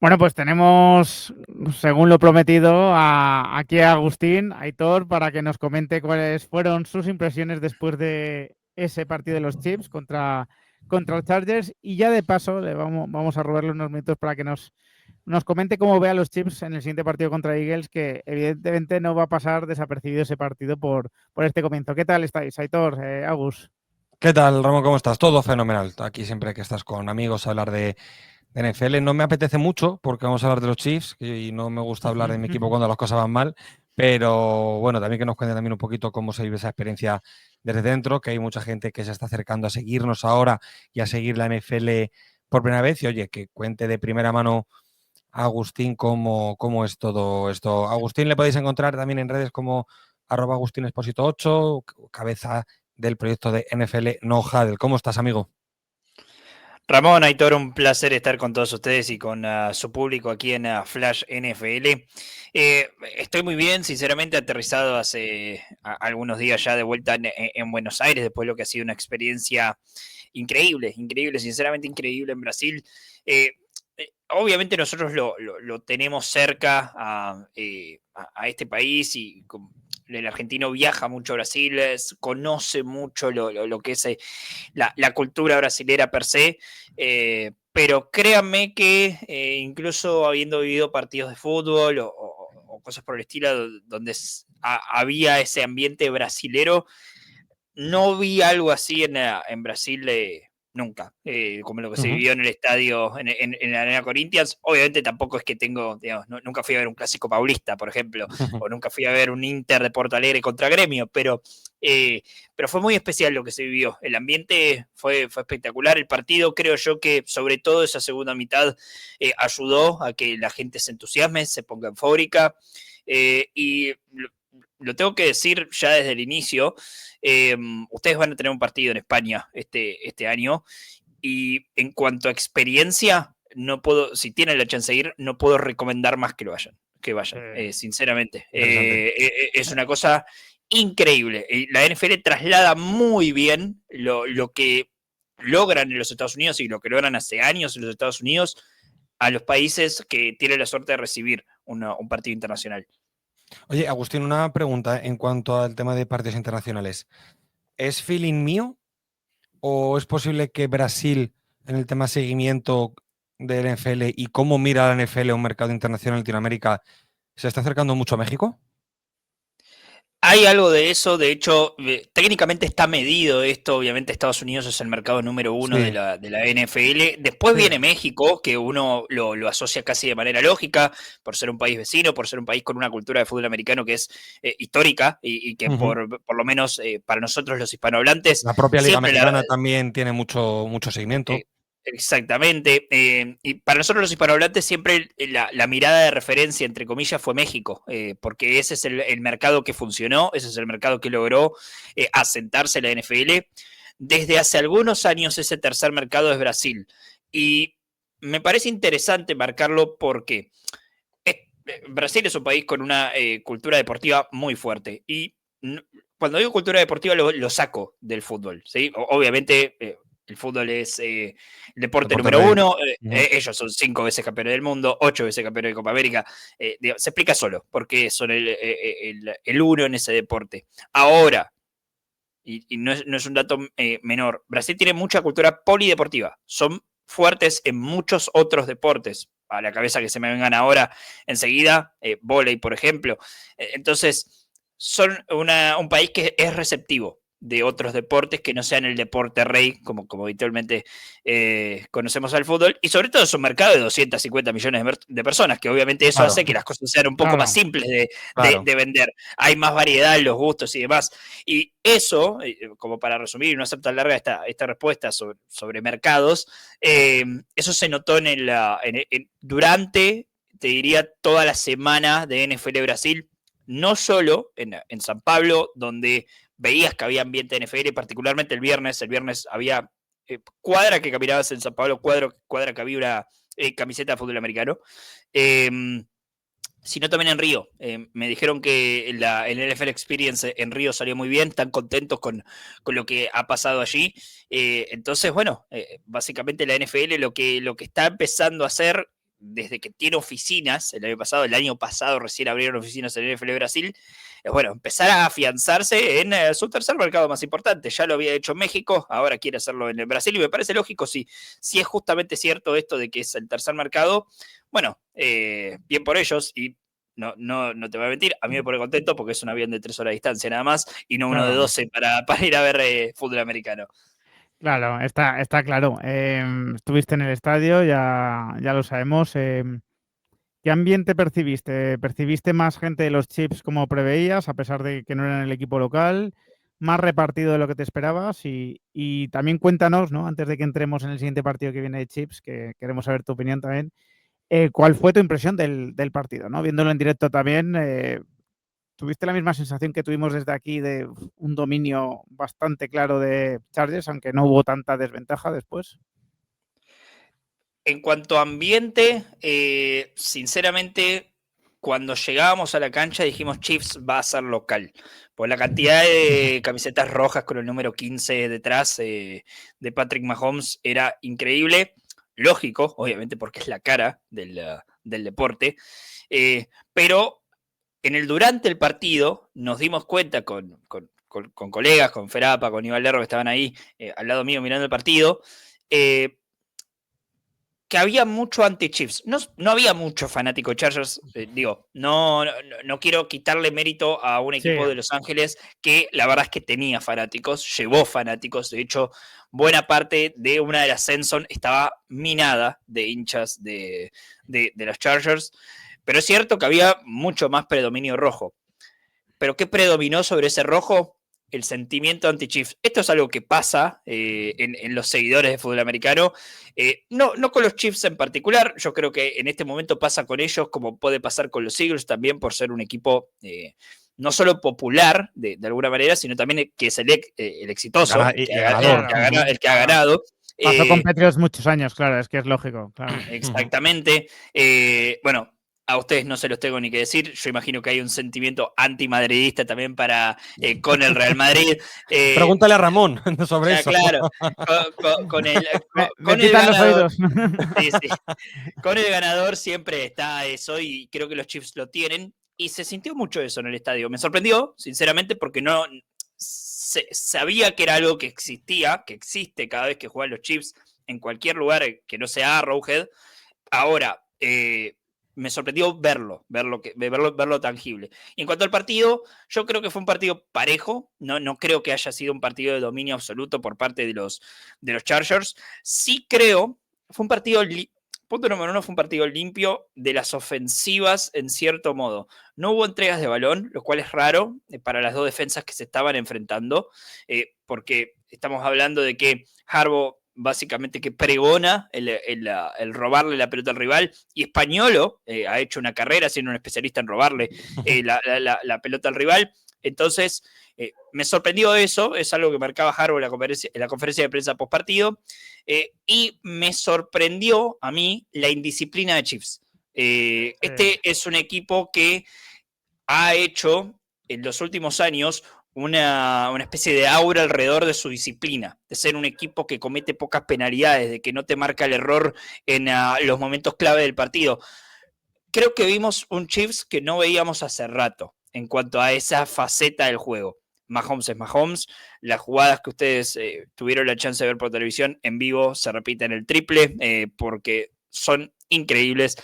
Bueno, pues tenemos, según lo prometido, aquí a Agustín, Aitor, para que nos comente cuáles fueron sus impresiones después de ese partido de los Chiefs contra los Chargers. Y ya de paso, vamos a robarle unos minutos para que nos comente cómo ve a los Chiefs en el siguiente partido contra Eagles, que evidentemente no va a pasar desapercibido ese partido por este comienzo. ¿Qué tal estáis, Aitor, Agus? ¿Qué tal, Ramón? ¿Cómo estás? Todo fenomenal. Aquí siempre que estás con amigos a hablar de NFL. No me apetece mucho porque vamos a hablar de los Chiefs y no me gusta hablar de mi equipo cuando las cosas van mal. Pero bueno, también que nos cuente también un poquito cómo se vive esa experiencia desde dentro, que hay mucha gente que se está acercando a seguirnos ahora y a seguir la NFL por primera vez. Y oye, que cuente de primera mano a Agustín cómo es todo esto. Agustín le podéis encontrar también en redes como @AgustinExposito8, cabeza del proyecto de NFL No Huddle. ¿Cómo estás, amigo? Ramón, Aitor, un placer estar con todos ustedes y con su público aquí en Flash NFL. Estoy muy bien, sinceramente aterrizado hace algunos días ya de vuelta en Buenos Aires, después de lo que ha sido una experiencia increíble, sinceramente increíble en Brasil. Obviamente nosotros lo tenemos cerca a este país y el argentino viaja mucho a Brasil, conoce mucho lo que es la cultura brasilera per se, pero créanme que incluso habiendo vivido partidos de fútbol o cosas por el estilo donde había ese ambiente brasilero, no vi algo así en Brasil nunca, como lo que se vivió en el estadio, en la Arena Corinthians. Obviamente tampoco es que tengo, digamos, nunca fui a ver un clásico paulista, por ejemplo, o nunca fui a ver un Inter de Porto Alegre contra Gremio, pero fue muy especial lo que se vivió. El ambiente fue espectacular. El partido, creo yo que sobre todo esa segunda mitad ayudó a que la gente se entusiasme, se ponga eufórica. Y lo tengo que decir ya desde el inicio, ustedes van a tener un partido en España este año y en cuanto a experiencia, no puedo, si tienen la chance de ir, no puedo recomendar más que vayan, sinceramente. Es una cosa increíble. La NFL traslada muy bien lo que logran en los Estados Unidos y lo que logran hace años en los Estados Unidos a los países que tienen la suerte de recibir un partido internacional. Oye, Agustín, una pregunta en cuanto al tema de partidos internacionales. ¿Es feeling mío o es posible que Brasil, en el tema seguimiento del NFL y cómo mira la NFL a un mercado internacional en Latinoamérica, se está acercando mucho a México? Hay algo de eso, de hecho, técnicamente está medido esto, obviamente Estados Unidos es el mercado número uno Sí, de la NFL, después sí. viene México, que uno lo asocia casi de manera lógica, por ser un país vecino, por ser un país con una cultura de fútbol americano que es histórica y que por lo menos para nosotros los hispanohablantes La propia Liga siempre Mexicana también tiene mucho eh, seguimiento. exactamente. Y para nosotros los hispanohablantes siempre la mirada de referencia, entre comillas, fue México, porque ese es el mercado que funcionó, ese es el mercado que logró asentarse la NFL. Desde hace algunos años ese tercer mercado es Brasil. Y me parece interesante marcarlo porque Brasil es un país con una cultura deportiva muy fuerte. Y cuando digo cultura deportiva lo saco del fútbol. ¿Sí? Obviamente el fútbol es el deporte Deporte número Rey. uno. Ellos son 5 veces campeones del mundo, 8 veces campeones de Copa América. Se explica solo porque son el uno en ese deporte. Ahora, y no es un dato menor, Brasil tiene mucha cultura polideportiva. Son fuertes en muchos otros deportes. A la cabeza que se me vengan ahora enseguida, vóley, por ejemplo. Entonces, son un país que es receptivo de otros deportes que no sean el deporte rey, como habitualmente conocemos al fútbol, y sobre todo es un mercado de 250 millones de personas, que obviamente eso Claro, hace que las cosas sean un poco más Claro. simples claro. de vender. Hay más variedad en los gustos y demás. Y eso, como para resumir y no hacer tan larga esta respuesta sobre mercados, eso se notó durante, te diría, toda la semana de NFL Brasil, no solo en San Pablo, donde veías que había ambiente de NFL, particularmente el viernes había cuadra que caminabas en San Pablo, cuadra que había una camiseta de fútbol americano. Sino también en Río. Me dijeron que el NFL Experience en Río salió muy bien, están contentos con lo que ha pasado allí. Entonces, bueno, básicamente la NFL lo que está empezando a hacer, desde que tiene oficinas el año pasado recién abrieron oficinas en el NFL Brasil, es bueno, empezar a afianzarse en su tercer mercado más importante. Ya lo había hecho en México, ahora quiere hacerlo en el Brasil y me parece lógico si es justamente cierto esto de que es el tercer mercado. Bueno, bien por ellos y no te voy a mentir, a mí me pone contento porque es un avión de 3 horas de distancia nada más y no uno de 12 para ir a ver fútbol americano. Claro, está claro. Estuviste en el estadio, ya lo sabemos. ¿Qué ambiente percibiste? ¿Percibiste más gente de los Chiefs como preveías, a pesar de que no eran el equipo local? ¿Más repartido de lo que te esperabas? Y también cuéntanos, ¿no? Antes de que entremos en el siguiente partido que viene de Chiefs, que queremos saber tu opinión también. ¿Cuál fue tu impresión del partido, ¿no? Viéndolo en directo también, ¿tuviste la misma sensación que tuvimos desde aquí de un dominio bastante claro de Chargers, aunque no hubo tanta desventaja después? En cuanto a ambiente, sinceramente, cuando llegábamos a la cancha dijimos Chiefs va a ser local. Por la cantidad de camisetas rojas con el número 15 detrás de Patrick Mahomes era increíble. Lógico, obviamente, porque es la cara del deporte. Pero durante el partido nos dimos cuenta con colegas, con Ferapa, con Iván Lerro, que estaban ahí al lado mío mirando el partido, que había mucho anti-Chiefs. No había mucho fanático Chargers. No quiero quitarle mérito a un equipo de Los Ángeles que la verdad es que tenía fanáticos, llevó fanáticos. De hecho, buena parte de una de las Senson estaba minada de hinchas de los Chargers. Pero es cierto que había mucho más predominio rojo. ¿Pero qué predominó sobre ese rojo? El sentimiento anti-Chiefs. Esto es algo que pasa en los seguidores de fútbol americano. No con los Chiefs en particular. Yo creo que en este momento pasa con ellos como puede pasar con los Eagles también por ser un equipo no solo popular de alguna manera, sino también que es el exitoso, el que ha ganado. Pasó con Patriots muchos años, claro, es que es lógico. Claro. Exactamente. Bueno, a ustedes no se los tengo ni que decir. Yo imagino que hay un sentimiento antimadridista también con el Real Madrid. Pregúntale a Ramón sobre eso. Claro, con el ganador. Sí. Con el ganador siempre está eso y creo que los Chiefs lo tienen. Y se sintió mucho eso en el estadio. Me sorprendió, sinceramente, porque no sabía que era algo que existía, que existe cada vez que juegan los Chiefs en cualquier lugar que no sea Arrowhead. Ahora, me sorprendió verlo tangible. Y en cuanto al partido, yo creo que fue un partido parejo. No creo que haya sido un partido de dominio absoluto por parte de los Chargers. Sí creo, fue un partido, punto número uno, fue un partido limpio de las ofensivas en cierto modo. No hubo entregas de balón, lo cual es raro para las dos defensas que se estaban enfrentando, porque estamos hablando de que Harbaugh básicamente que pregona el robarle la pelota al rival, y Españolo ha hecho una carrera siendo un especialista en robarle la pelota al rival. Entonces, me sorprendió eso, es algo que marcaba Harbaugh en la conferencia de prensa post partido, y me sorprendió a mí la indisciplina de Chiefs. Este es un equipo que ha hecho en los últimos años una especie de aura alrededor de su disciplina, de ser un equipo que comete pocas penalidades, de que no te marca el error en los momentos clave del partido. Creo que vimos un Chiefs que no veíamos hace rato en cuanto a esa faceta del juego. Mahomes es Mahomes, las jugadas que ustedes tuvieron la chance de ver por televisión en vivo se repiten el triple porque son increíbles.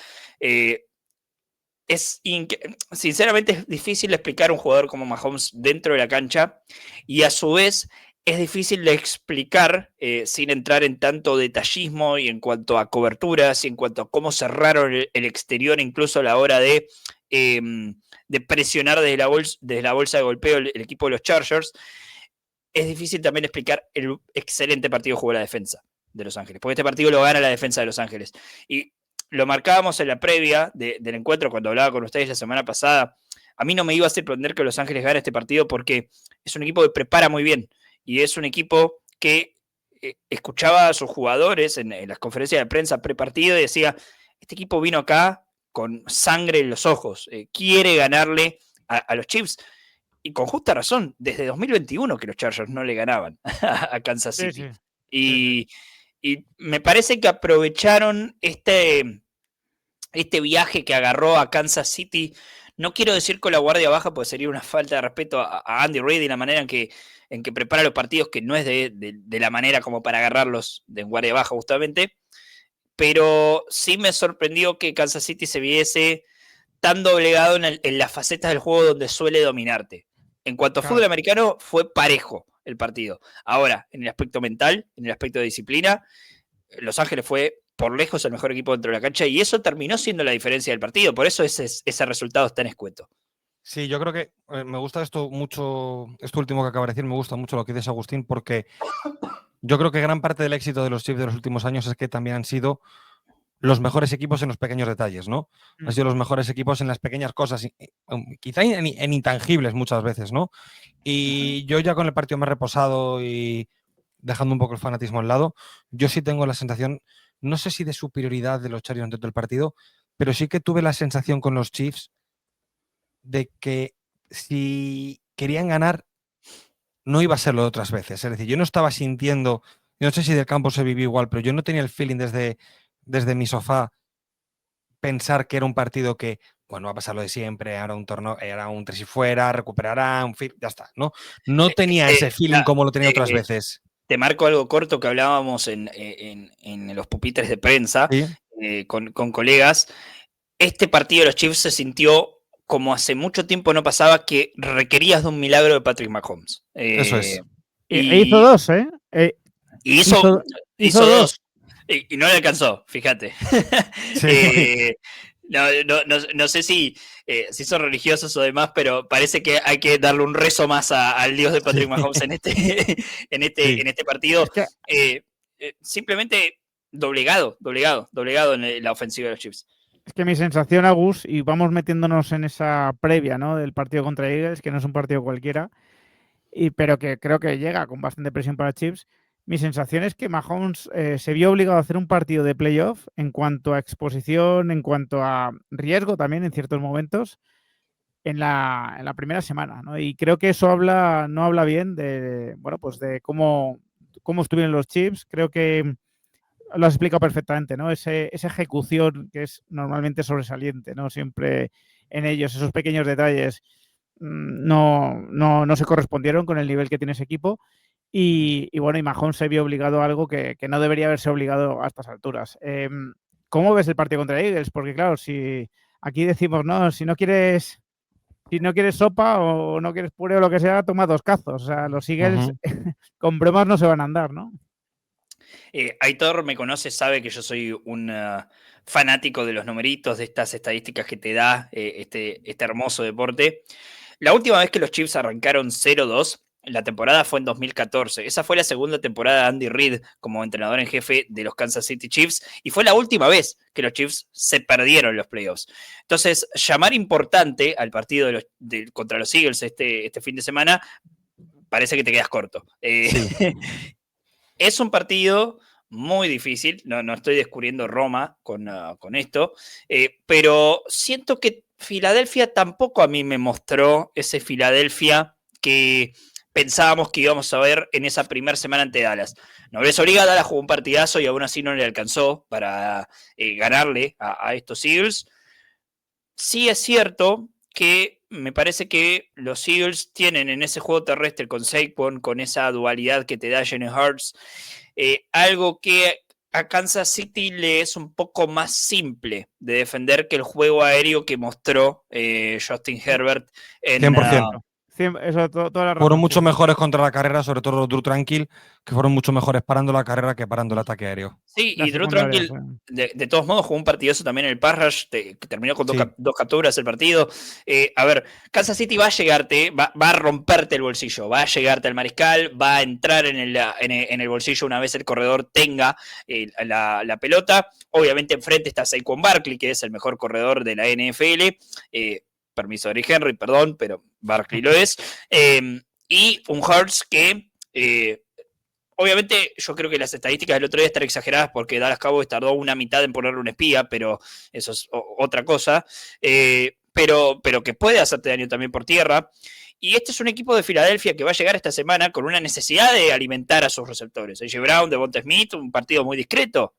Sinceramente es difícil explicar a un jugador como Mahomes dentro de la cancha y a su vez es difícil de explicar sin entrar en tanto detallismo y en cuanto a coberturas y en cuanto a cómo cerraron el exterior incluso a la hora de presionar desde la bolsa de golpeo el equipo de los Chargers. Es difícil también explicar el excelente partido que jugó la defensa de Los Ángeles, porque este partido lo gana la defensa de Los Ángeles. Y lo marcábamos en la previa del encuentro cuando hablaba con ustedes la semana pasada. A mí no me iba a sorprender que Los Ángeles gane este partido porque es un equipo que prepara muy bien y es un equipo que escuchaba a sus jugadores en las conferencias de prensa prepartido y decía, este equipo vino acá con sangre en los ojos, quiere ganarle a los Chiefs. Y con justa razón, desde 2021 que los Chargers no le ganaban a Kansas City. Sí. Y me parece que aprovecharon este viaje que agarró a Kansas City, no quiero decir con la guardia baja, porque sería una falta de respeto a Andy Reid y la manera en que prepara los partidos, que no es de la manera como para agarrarlos de guardia baja justamente, pero sí me sorprendió que Kansas City se viese tan doblegado en las facetas del juego donde suele dominarte. En cuanto a fútbol americano, fue parejo el partido. Ahora, en el aspecto mental, en el aspecto de disciplina, Los Ángeles fue por lejos el mejor equipo dentro de la cancha y eso terminó siendo la diferencia del partido. Por eso ese resultado es tan escueto. Sí, yo creo que me gusta esto mucho, esto último que acaba de decir, me gusta mucho lo que dices, Agustín, porque yo creo que gran parte del éxito de los Chiefs de los últimos años es que también han sido los mejores equipos en los pequeños detalles, ¿no? Han sido los mejores equipos en las pequeñas cosas, quizá en intangibles muchas veces, ¿no? Y yo ya con el partido más reposado y dejando un poco el fanatismo al lado, yo sí tengo la sensación, no sé si de superioridad de los Chargers dentro del partido, pero sí que tuve la sensación con los Chiefs de que si querían ganar, no iba a serlo de otras veces. Es decir, yo no estaba sintiendo, yo no sé si del campo se vivió igual, pero yo no tenía el feeling desde mi sofá pensar que era un partido que, bueno, va a pasar lo de siempre, era un torneo, era un tres y fuera, recuperará, ya está, ¿no? No tenía ese feeling como lo tenía otras veces. Te marco algo corto que hablábamos en los pupitres de prensa ¿Sí? con colegas. Este partido de los Chiefs se sintió como hace mucho tiempo no pasaba, que requerías de un milagro de Patrick Mahomes. Eso es. Hizo dos, ¿eh? Y hizo dos. Y no le alcanzó, fíjate. Sí. No sé si son religiosos o demás, pero parece que hay que darle un rezo más al Dios de Patrick Mahomes en este partido. Es que, simplemente doblegado en la ofensiva de los Chiefs. Es que mi sensación, Agus, y vamos metiéndonos en esa previa, ¿no?, del partido contra Eagles, que no es un partido cualquiera, pero que creo que llega con bastante presión para Chiefs. Mi sensación es que Mahomes se vio obligado a hacer un partido de playoff en cuanto a exposición, en cuanto a riesgo también en ciertos momentos, en la primera semana, ¿no? Y creo que eso no habla bien de, bueno, pues de cómo estuvieron los Chiefs. Creo que lo has explicado perfectamente, ¿no? Esa ejecución que es normalmente sobresaliente, ¿no? Siempre en ellos, esos pequeños detalles no se correspondieron con el nivel que tiene ese equipo. Y bueno, y Mahomes se vio obligado a algo que no debería haberse obligado a estas alturas. ¿Cómo ves el partido contra Eagles? Porque claro, si aquí decimos, no, si no quieres sopa o no quieres puré o lo que sea, toma dos cazos. O sea, los Eagles con bromas no se van a andar, ¿no? Aitor me conoce, sabe que yo soy un fanático de los numeritos, de estas estadísticas que te da este hermoso deporte. La última vez que los Chiefs arrancaron 0-2, la temporada fue en 2014. Esa fue la segunda temporada de Andy Reid como entrenador en jefe de los Kansas City Chiefs y fue la última vez que los Chiefs se perdieron los playoffs. Entonces, llamar importante al partido contra los Eagles este fin de semana, parece que te quedas corto. Sí. Es un partido muy difícil, no estoy descubriendo Roma con esto, pero siento que Filadelfia tampoco a mí me mostró ese Filadelfia que pensábamos que íbamos a ver en esa primera semana ante Dallas. Nobleza obligada, Dallas jugó un partidazo y aún así no le alcanzó para ganarle a estos Eagles. Sí es cierto que me parece que los Eagles tienen en ese juego terrestre con Saquon, con esa dualidad que te da Jalen Hurts, algo que a Kansas City le es un poco más simple de defender que el juego aéreo que mostró Justin Herbert en... 100%. Eso, toda la razón. Fueron mucho mejores contra la carrera, sobre todo Drew Tranquil, que fueron mucho mejores parando la carrera que parando el ataque aéreo. Sí, y Drew Tranquil, de todos modos, jugó un partidazo también en el pass rush, que terminó con dos capturas el partido. A ver, Kansas City va a llegarte, va a romperte el bolsillo, va a llegarte al mariscal, va a entrar en el bolsillo una vez el corredor tenga la pelota. Obviamente enfrente está Saquon Barkley, que es el mejor corredor de la NFL. Permiso, Eric Henry, perdón, pero Barkley lo es. Y un Hurts que... obviamente, yo creo que las estadísticas del otro día están exageradas porque Dallas Cowboys tardó una mitad en ponerle un espía, pero eso es otra cosa. Pero que puede hacerte daño también por tierra. Y este es un equipo de Filadelfia que va a llegar esta semana con una necesidad de alimentar a sus receptores. A.J. Brown, Devonta Smith, un partido muy discreto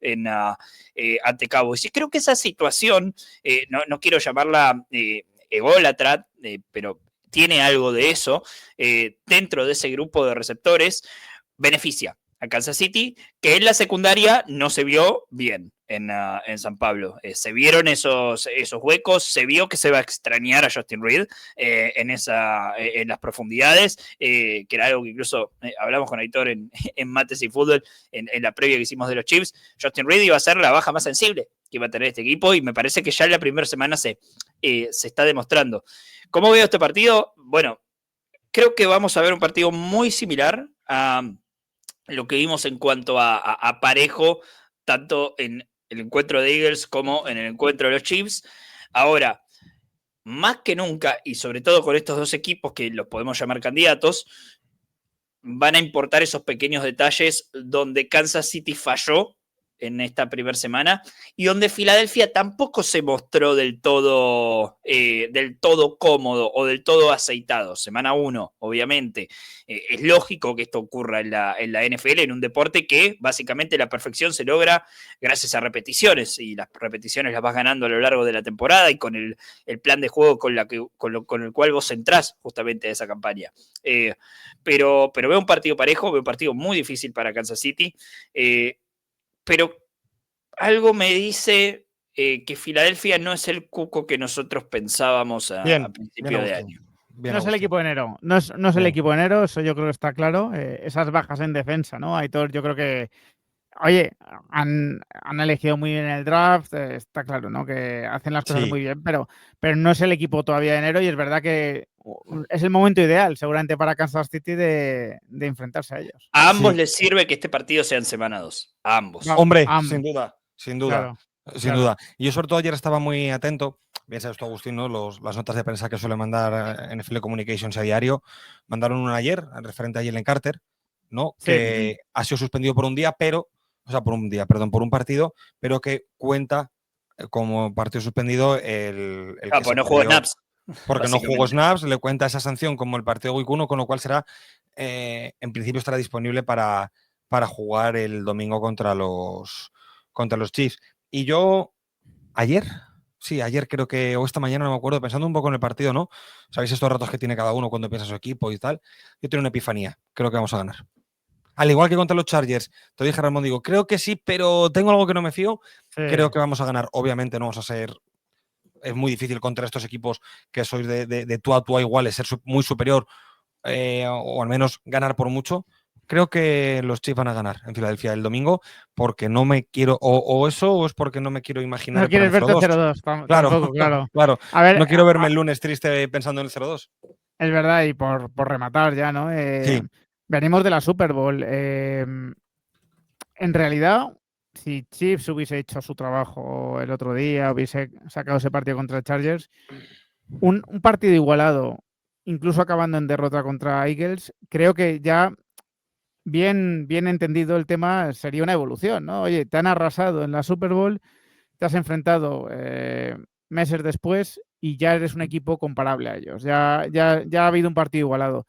ante Cowboys. Y creo que esa situación, no quiero llamarla ególatra, pero tiene algo de eso, dentro de ese grupo de receptores, beneficia a Kansas City, que en la secundaria no se vio bien en San Pablo. Se vieron esos huecos, se vio que se va a extrañar a Justin Reed en las profundidades, que era algo que incluso hablamos con Aitor en Mates y Fútbol, en la previa que hicimos de los Chiefs. Justin Reed iba a ser la baja más sensible que iba a tener este equipo, y me parece que ya en la primera semana se está demostrando. ¿Cómo veo este partido? Bueno, creo que vamos a ver un partido muy similar a lo que vimos en cuanto a parejo, tanto en el encuentro de Eagles como en el encuentro de los Chiefs. Ahora, más que nunca, y sobre todo con estos dos equipos que los podemos llamar candidatos, van a importar esos pequeños detalles donde Kansas City falló en esta primera semana y donde Filadelfia tampoco se mostró del todo cómodo o del todo aceitado. Semana 1, obviamente. Es lógico que esto ocurra en la NFL, en un deporte que básicamente la perfección se logra gracias a repeticiones, y las repeticiones las vas ganando a lo largo de la temporada y con el plan de juego con el cual vos entrás justamente a esa campaña. Pero veo un partido parejo, veo un partido muy difícil para Kansas City, pero algo me dice que Filadelfia no es el cuco que nosotros pensábamos a principio de año. No es el equipo de enero, no es el equipo de enero, eso yo creo que está claro. Esas bajas en defensa, ¿no? Aitor, yo creo que, oye, han elegido muy bien el draft, está claro, ¿no? Que hacen las cosas muy bien, pero no es el equipo todavía de enero, y es verdad que es el momento ideal, seguramente, para Kansas City de enfrentarse a ellos. A ambos les sirve que este partido sea en semana 2. A ambos. No, hombre, sin duda. Claro, sin duda. Y yo sobre todo ayer estaba muy atento, bien sabes tú, Agustín, ¿no? Las notas de prensa que suele mandar NFL Communications a diario, mandaron una ayer, referente a Jalen Carter, ¿no? Sí. Que ha sido suspendido por un día, por un partido, pero que cuenta como partido suspendido el pues no jugó snaps. Porque no jugó snaps, le cuenta esa sanción como el partido Week 1, con lo cual será, en principio estará disponible para jugar el domingo contra los Chiefs. Y yo, ayer creo que, o esta mañana, no me acuerdo, pensando un poco en el partido, ¿no? Sabéis estos ratos que tiene cada uno cuando piensa su equipo y tal. Yo tengo una epifanía, creo que vamos a ganar. Al igual que contra los Chargers, te dije, Ramón, digo, creo que sí, pero tengo algo que no me fío. Sí. Creo que vamos a ganar. Obviamente no vamos a ser... Es muy difícil contra estos equipos que sois de tú a tú a iguales, ser muy superior, o al menos ganar por mucho. Creo que los Chiefs van a ganar en Filadelfia el domingo, porque no me quiero, o eso, o es porque no me quiero imaginar. No quieres verte 0-2, claro, claro. A ver, no quiero verme el lunes triste pensando en el 0-2. Es verdad, y por rematar ya, ¿no? Sí. Venimos de la Super Bowl. En realidad, si Chiefs hubiese hecho su trabajo el otro día, hubiese sacado ese partido contra Chargers, un partido igualado, incluso acabando en derrota contra Eagles, creo que ya bien entendido el tema, sería una evolución, ¿no? Oye, te han arrasado en la Super Bowl, te has enfrentado meses después y ya eres un equipo comparable a ellos. Ya ha habido un partido igualado.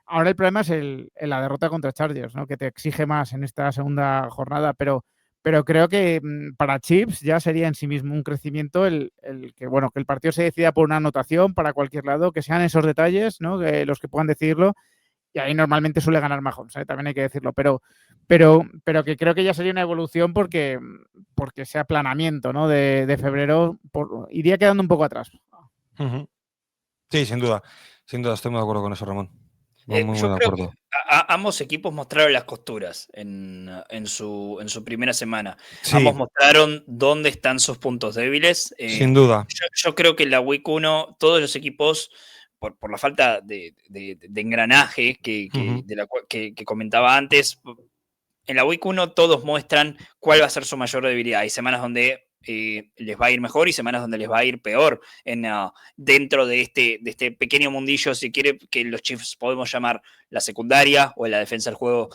Ahora el problema es la derrota contra Chargers, ¿no? Que te exige más en esta segunda jornada, pero creo que para Chiefs ya sería en sí mismo un crecimiento el que el partido se decida por una anotación para cualquier lado, que sean esos detalles, ¿no? Que los que puedan decidirlo. Y ahí normalmente suele ganar Mahomes, también hay que decirlo, pero que creo que ya sería una evolución porque ese aplanamiento, ¿no? de febrero iría quedando un poco atrás. Uh-huh. Sí, sin duda, estoy muy de acuerdo con eso, Ramón. Yo creo que ambos equipos mostraron las costuras en su primera semana. Sí. Ambos mostraron dónde están sus puntos débiles. Sin duda. Yo creo que en la Week 1 todos los equipos, por la falta de engranaje que comentaba antes, en la Week 1 todos muestran cuál va a ser su mayor debilidad. Hay semanas donde les va a ir mejor y semanas donde les va a ir peor dentro de este pequeño mundillo, si quiere, que los Chiefs podemos llamar la secundaria o la defensa del juego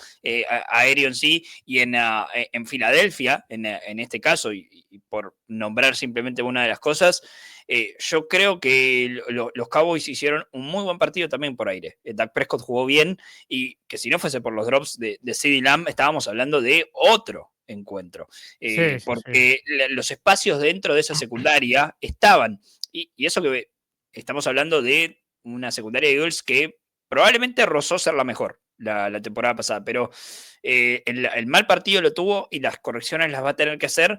aéreo en sí. Y en Filadelfia, en este caso, y por nombrar simplemente una de las cosas, Yo creo que los Cowboys hicieron un muy buen partido también por aire. Dak Prescott jugó bien y que si no fuese por los drops de CeeDee Lamb, estábamos hablando de otro encuentro. Sí, sí. Porque los espacios dentro de esa secundaria estaban. Y eso que estamos hablando de una secundaria de Eagles que probablemente rozó ser la mejor la temporada pasada, pero el mal partido lo tuvo y las correcciones las va a tener que hacer.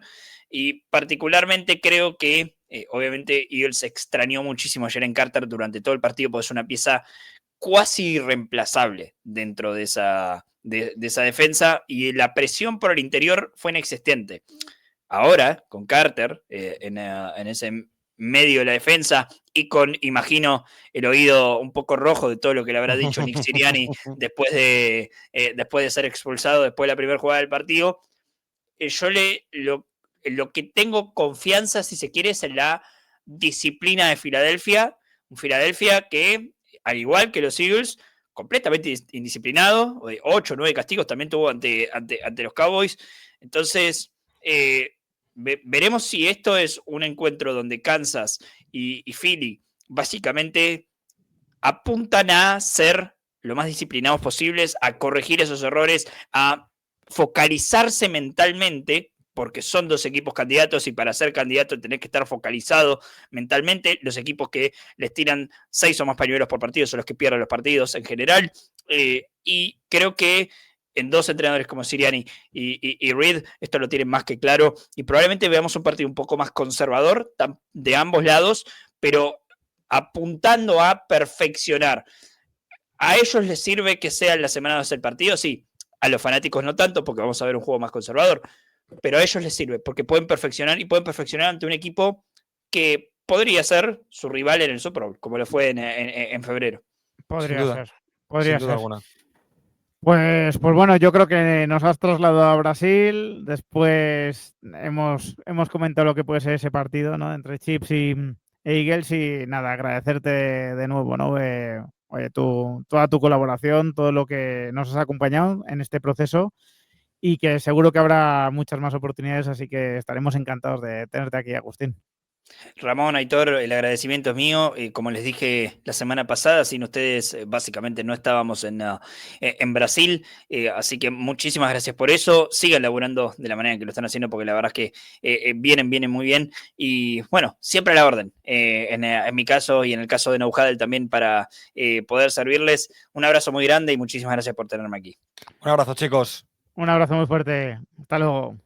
Y particularmente creo que, obviamente, Eagles extrañó muchísimo a Jalen Carter durante todo el partido, porque es una pieza cuasi irreemplazable dentro de esa defensa, y la presión por el interior fue inexistente. Ahora, con Carter en ese medio de la defensa y con, imagino, el oído un poco rojo de todo lo que le habrá dicho Nick Sirianni después de ser expulsado después de la primera jugada del partido, yo lo que tengo confianza, si se quiere, es en la disciplina de Filadelfia. Un Filadelfia que, al igual que los Eagles, completamente indisciplinado, 8 o 9 castigos también tuvo ante los Cowboys. Entonces, veremos si esto es un encuentro donde Kansas y Philly básicamente apuntan a ser lo más disciplinados posibles, a corregir esos errores, a focalizarse mentalmente, porque son dos equipos candidatos y para ser candidato tenés que estar focalizado mentalmente. Los equipos que les tiran 6 o más pañuelos por partido son los que pierden los partidos en general. Y creo que en dos entrenadores como Sirianni y Reed, esto lo tienen más que claro. Y probablemente veamos un partido un poco más conservador de ambos lados, pero apuntando a perfeccionar. ¿A ellos les sirve que sea en la semana 2 el partido? Sí. A los fanáticos no tanto, porque vamos a ver un juego más conservador. Pero a ellos les sirve, porque pueden perfeccionar y pueden perfeccionar ante un equipo que podría ser su rival en el Super Bowl, como lo fue en febrero. Podría ser. Sin duda alguna. Pues bueno, yo creo que nos has trasladado a Brasil. Después hemos comentado lo que puede ser ese partido, ¿no? Entre Chiefs e Eagles. Y nada, agradecerte de nuevo, ¿no? Oye, toda tu colaboración, todo lo que nos has acompañado en este proceso. Y que seguro que habrá muchas más oportunidades, así que estaremos encantados de tenerte aquí, Agustín. Ramón, Aitor, el agradecimiento es mío. Como les dije la semana pasada, sin ustedes básicamente no estábamos en Brasil, así que muchísimas gracias por eso. Sigan laburando de la manera en que lo están haciendo, porque la verdad es que vienen muy bien. Y bueno, siempre a la orden, en mi caso y en el caso de Nouhadel también, para poder servirles. Un abrazo muy grande y muchísimas gracias por tenerme aquí. Un abrazo, chicos. Un abrazo muy fuerte. Hasta luego.